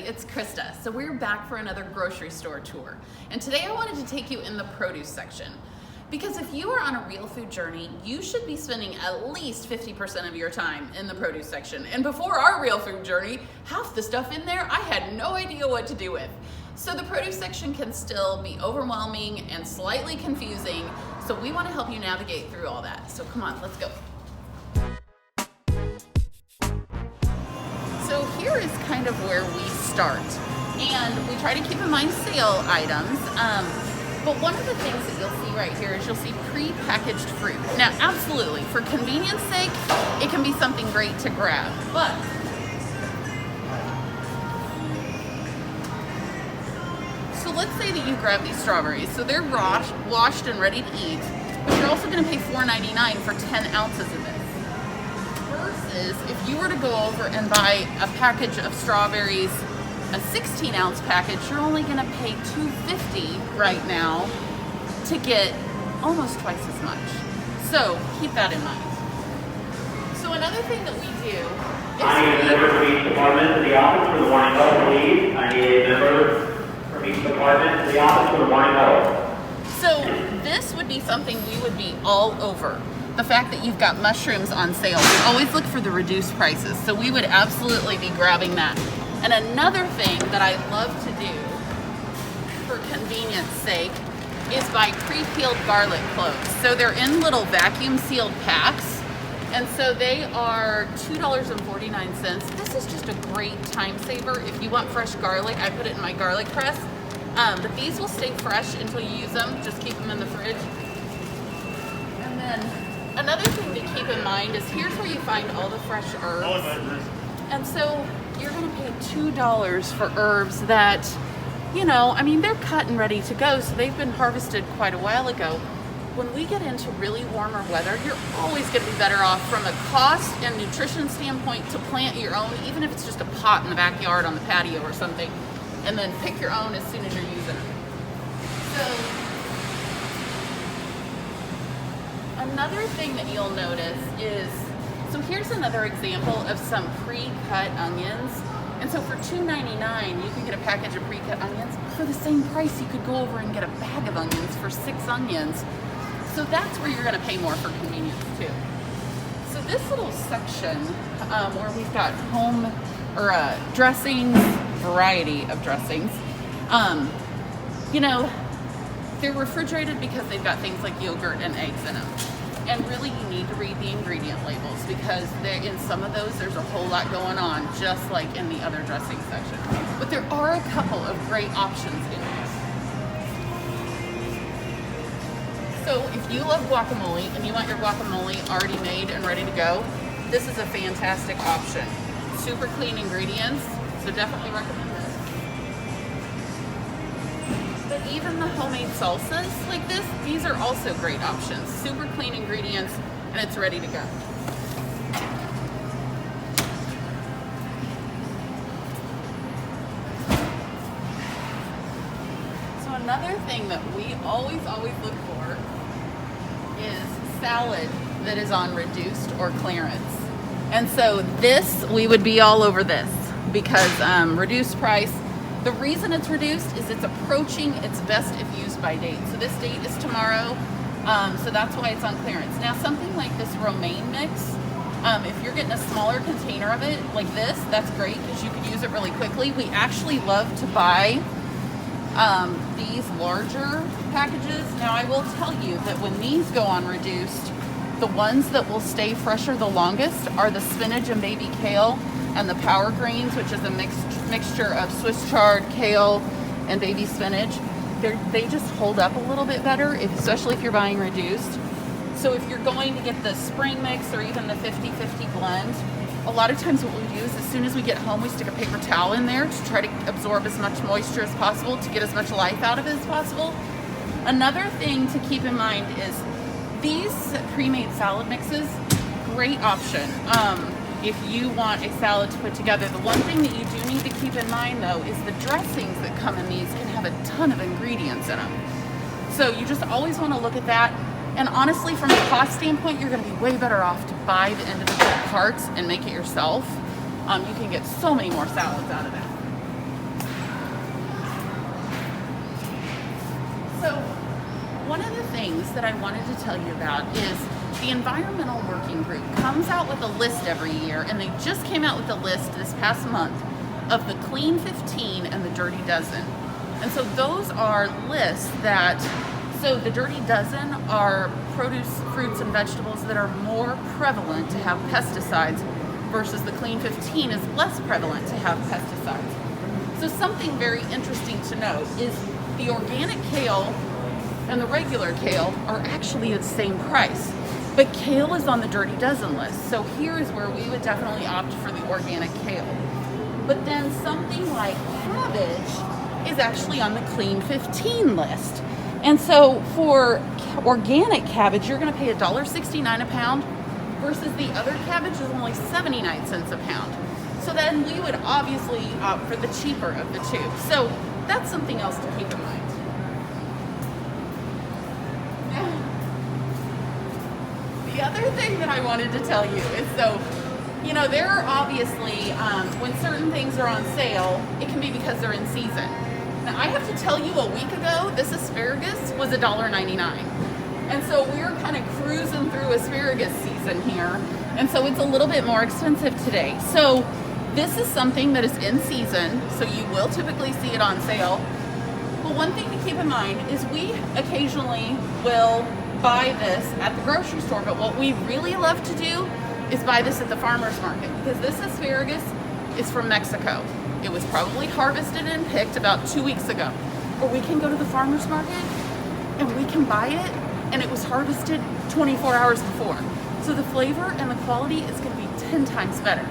it's Krista. So we're back for another grocery store tour. And today I wanted to take you in the produce section. Because if you are on a real food journey, you should be spending at least 50% of your time in the produce section. And before our real food journey, half the stuff in there I had no idea what to do with. So the produce section can still be overwhelming and slightly confusing. So we want to help you navigate through all that. So come on, let's go. So here is kind of where we start. And we try to keep in mind sale items. But one of the things that you'll see right here is you'll see pre-packaged fruit. Now, absolutely, for convenience sake, it can be something great to grab. But so let's say that you grab these strawberries. So they're washed and ready to eat, but you're also going to pay $4.99 for 10 ounces of this. Versus if you were to go over and buy a package of strawberries, a 16-ounce package, you're only going to pay $2.50 right now to get almost twice as much. So keep that in mind. So another thing that we do is I need a member from each department to the office for the morning huddle, please. I need a member from each department to the office for the morning huddle. So this would be something we would be all over. The fact that you've got mushrooms on sale. We always look for the reduced prices. So we would absolutely be grabbing that. And another thing that I love to do for convenience sake is buy pre-peeled garlic cloves. So they're in little vacuum sealed packs. And so they are $2.49. This is just a great time saver. If you want fresh garlic, I put it in my garlic press. But these will stay fresh until you use them. Just keep them in the fridge. And then another thing to keep in mind is here's where you find all the fresh herbs. And so you're going to pay $2 for herbs that, I mean, they're cut and ready to go, so they've been harvested quite a while ago. When we get into really warmer weather, you're always going to be better off from a cost and nutrition standpoint to plant your own, even if it's just a pot in the backyard on the patio or something, and then pick your own as soon as you're using it. So another thing that you'll notice is, so here's another example of some pre-cut onions. And so for $2.99, you can get a package of pre-cut onions. For the same price, you could go over and get a bag of onions for 6 onions. So that's where you're going to pay more for convenience too. So this little section where we've got home or dressings, variety of dressings, they're refrigerated because they've got things like yogurt and eggs in them. And really, you need to read the ingredient labels because in some of those, there's a whole lot going on, just like in the other dressing section. But there are a couple of great options in here. So if you love guacamole and you want your guacamole already made and ready to go, this is a fantastic option. Super clean ingredients, so definitely recommend this. But even the homemade salsas like this, these are also great options. Super clean ingredients, and it's ready to go. So another thing that we always look for is salad that is on reduced or clearance. And so this, we would be all over this because reduced price. The reason it's reduced is it's approaching its best if used by date. So this date is tomorrow, so that's why it's on clearance. Now something like this romaine mix, if you're getting a smaller container of it like this, that's great because you could use it really quickly. We actually love to buy these larger packages. Now I will tell you that when these go on reduced, the ones that will stay fresher the longest are the spinach and baby kale and the power greens, which is a mixture of Swiss chard, kale, and baby spinach. They just hold up a little bit better, especially if you're buying reduced. So if you're going to get the spring mix or even the 50-50 blend, a lot of times what we do is as soon as we get home, we stick a paper towel in there to try to absorb as much moisture as possible to get as much life out of it as possible. Another thing to keep in mind is these pre-made salad mixes, great option. If you want a salad to put together, the one thing that you do need to keep in mind though is the dressings that come in these can have a ton of ingredients in them. So you just always want to look at that. And honestly, from a cost standpoint, you're going to be way better off to buy the individual parts and make it yourself. You can get so many more salads out of that. So one of the things that I wanted to tell you about is the Environmental Working Group comes out with a list every year, and they just came out with a list this past month of the Clean 15 and the Dirty Dozen. And so those are lists that, so the Dirty Dozen are produce, fruits, and vegetables that are more prevalent to have pesticides versus the Clean 15 is less prevalent to have pesticides. So something very interesting to note is the organic kale and the regular kale are actually the same price. But kale is on the Dirty Dozen list. So here is where we would definitely opt for the organic kale. But then something like cabbage is actually on the Clean 15 list. And so for organic cabbage, you're going to pay $1.69 a pound versus the other cabbage is only 79 cents a pound. So then we would obviously opt for the cheaper of the two. So that's something else to keep in mind. The other thing that I wanted to tell you is, so, you know, there are obviously, when certain things are on sale, it can be because they're in season. Now, I have to tell you, a week ago, this asparagus was $1.99. And so we're kind of cruising through asparagus season here. And so it's a little bit more expensive today. So this is something that is in season, so you will typically see it on sale. But one thing to keep in mind is we occasionally will buy this at the grocery store, but what we really love to do is buy this at the farmer's market, because this asparagus is from Mexico. It was probably harvested and picked about 2 weeks ago. Or we can go to the farmer's market and we can buy it, and it was harvested 24 hours before. So the flavor and the quality is going to be 10 times better.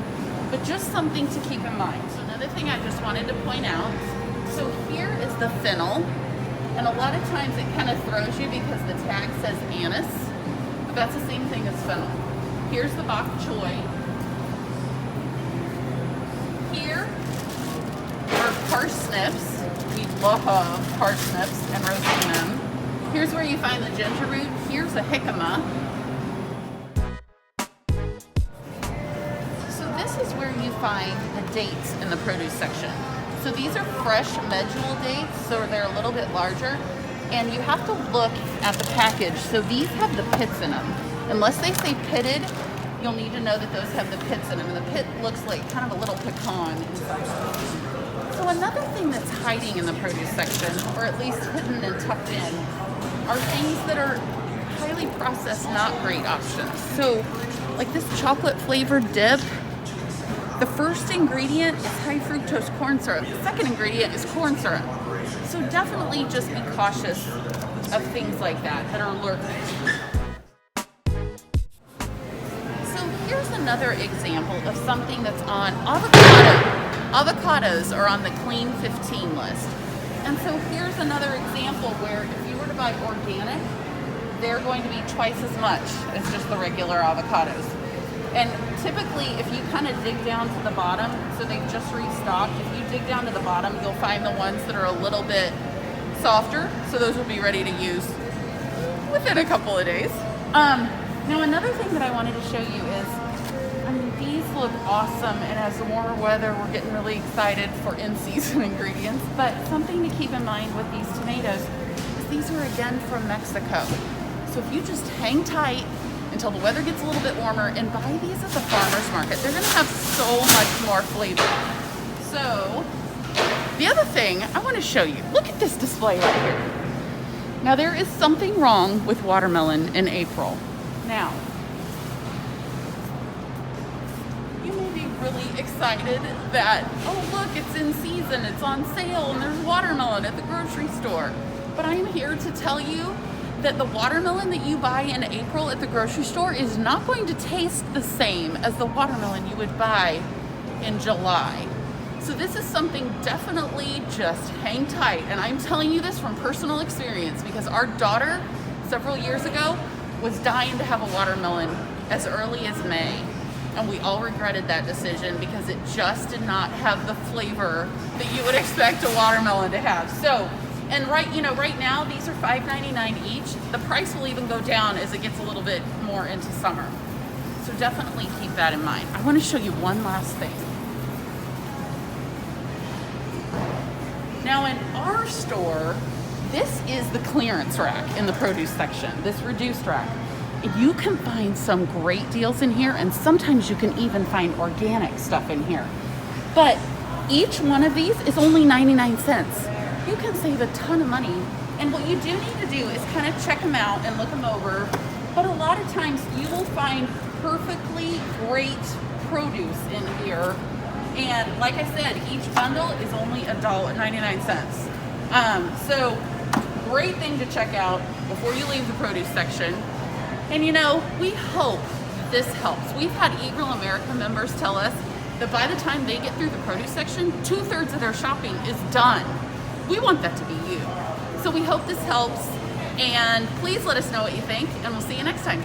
But just something to keep in mind. So another thing I just wanted to point out, so here is the fennel. And a lot of times it kind of throws you because the tag says anise, but that's the same thing as fennel. Here's the Bok Choy. Here are parsnips. We love parsnips and roasting them. Here's where you find the ginger root. Here's a jicama. So this is where you find the dates in the produce section. So these are fresh medjool dates, so they're a little bit larger, and you have to look at the package. So these have the pits in them. Unless they say pitted, you'll need to know that those have the pits in them, and the pit looks like kind of a little pecan inside. So another thing that's hiding in the produce section, or at least hidden and tucked in, are things that are highly processed, not great options. So like this chocolate flavored dip, the first ingredient is high fructose corn syrup. The second ingredient is corn syrup. So definitely just be cautious of things like that are lurking. So here's another example of something that's on avocado. Avocados are on the Clean 15 list. And so here's another example where if you were to buy organic, they're going to be twice as much as just the regular avocados. And typically, if you kind of dig down to the bottom, so they've just restocked, if you dig down to the bottom, you'll find the ones that are a little bit softer. So those will be ready to use within a couple of days. Now, another thing that I wanted to show you is, I mean, these look awesome. And as the warmer weather, we're getting really excited for in-season ingredients. But something to keep in mind with these tomatoes is these are again from Mexico. So if you just hang tight until the weather gets a little bit warmer and buy these at the farmer's market, they're gonna have so much more flavor. So the other thing I want to show you, look at this display right here. Now there is something wrong with watermelon in April. Now, you may be really excited that, oh look, it's in season, it's on sale, and there's watermelon at the grocery store. But I'm here to tell you that the watermelon that you buy in April at the grocery store is not going to taste the same as the watermelon you would buy in July. So this is something, definitely just hang tight. And I'm telling you this from personal experience because our daughter several years ago was dying to have a watermelon as early as May. And we all regretted that decision because it just did not have the flavor that you would expect a watermelon to have. So, and right now these are $5.99 each. The price will even go down as it gets a little bit more into summer. So definitely keep that in mind. I want to show you one last thing. Now in our store, this is the clearance rack in the produce section, this reduced rack. You can find some great deals in here, and sometimes you can even find organic stuff in here. But each one of these is only 99 cents. You can save a ton of money. And what you do need to do is kind of check them out and look them over. But a lot of times you will find perfectly great produce in here. And like I said, each bundle is only $1.99. So great thing to check out before you leave the produce section. And you know, we hope this helps. We've had Eat Real America members tell us that by the time they get through the produce section, 2/3 of their shopping is done. We want that to be you. So we hope this helps, and please let us know what you think, and we'll see you next time.